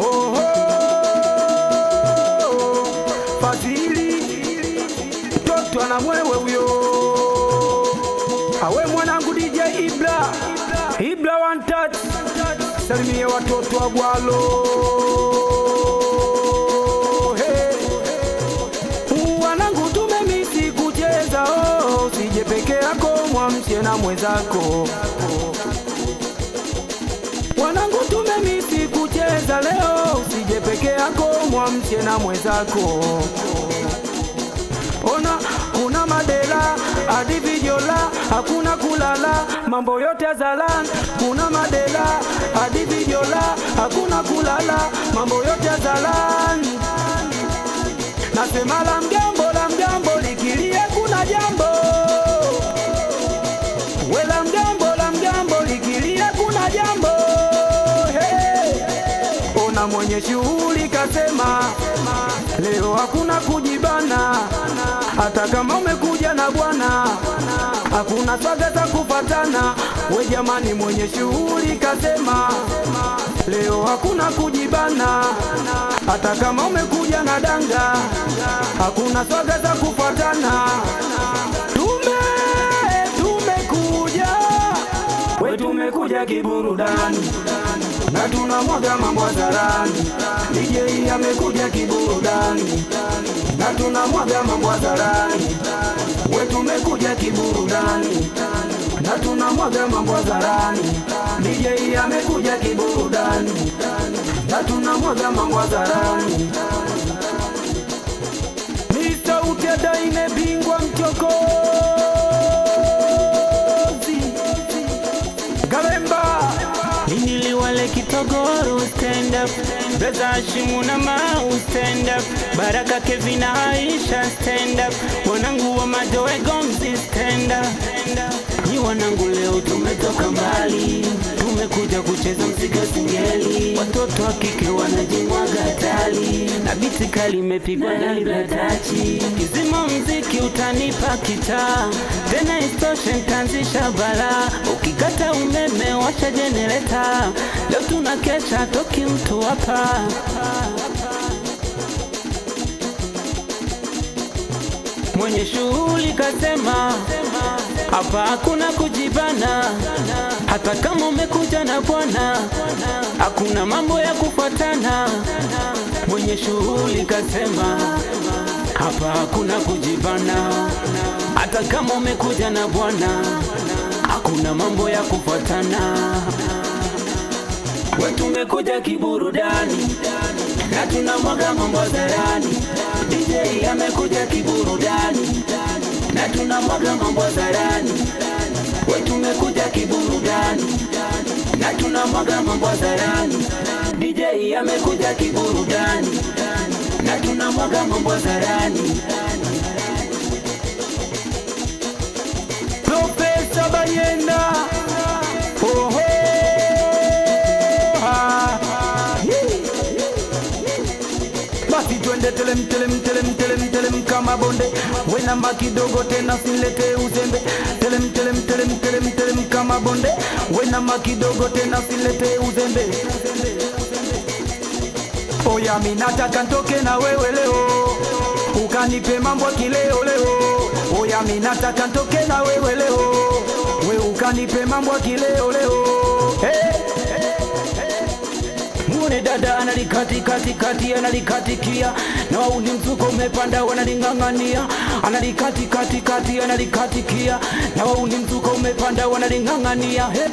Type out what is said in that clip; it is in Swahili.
Oh, Fadhili mtoto ana mwewe huyo. Awe mwanangu DJ Ibra one touch. Salimie watoto wa Gwalo. Wanangu tumemisi kucheza, usije peke yako, mwamshe na mwenzako. Wanangu tumemisi kucheza leo, usije peke yako, mwamshe na mwenzako. Ona kuna madela hadi vijola, hakuna kulala, mambo yote zalani. Kuna madela hadi vijola, hakuna kulala, mambo yote zalani. Nasema la mgambo likilie kuna jambo. We la mgambo likilie kuna jambo. Hey. Ona mwenye shughuli kasema leo hakuna kujibana, hata kama umekuja na bwana hakuna swaga za kupatana. We jamani, mwenye shughuli kasema leo hakuna kujibana, hata kama umekuja na danga hakuna swaga za kupatana. Tumekuja kiburudani na tunamwaga mambo hadharani. DJ amekuja kiburudani na tunamwaga mambo hadharani. We tumekuja kiburudani na tunamwaga mambo hadharani. DJ amekuja kiburudani na tunamwaga mambo hadharani. Ni sauti ya Daine bingwa mchoko Niliwale Kitogoro stand up, Brother Shimu na Mau stand up, Baraka Kevin na Aisha stand up, wanangu wa Majoe Gomzi stand up. Ni wanangu leo tumetoka mbali, tumekuja kucheza mziki singeli. Watoto wa kike wanajimwaga hatari, na biti kali imepigwa na libatachi. Kizima mziki utanipa kitaa, tena istoshe ntanzisha bala. Ukikata umeme washa generator, leo tunakesha toki mtu hapa. Mwenye shughuli kasema hapa hakuna kujibana, hata kama umekuja na bwana hakuna mambo ya kufuatana. Mwenye shughuli kasema hapa hakuna kujibana, hata kama umekuja na bwana hakuna mambo ya kufuatana. We tumekuja kiburudani na tunamwaga mambo hadharani. DJ amekuja kiburudani na tunamwaga mambo hadharani. We tumekuja kiburudani na tunamwaga mambo hadharani. DJ amekuja kiburudani na tunamwaga mambo hadharani. Profesa Bayenda. Basi twende telem kama bonde. We namba kidogo tena silete uzembe. Telem kama bonde. We namba kidogo tena silete uzembe. Oya mimi nataka ntoke na wewe leo, ukanipe mambo kileo leo. Oya mimi nataka ntoke na wewe leo, we ukanipe mambo kileo leo. Hey. Muone dada analikati kati analikatikia, na wauni mzuko umepanda wanalingangania. Analikati kati analikatikia, na wauni mzuko umepanda wanalingangania. Hey.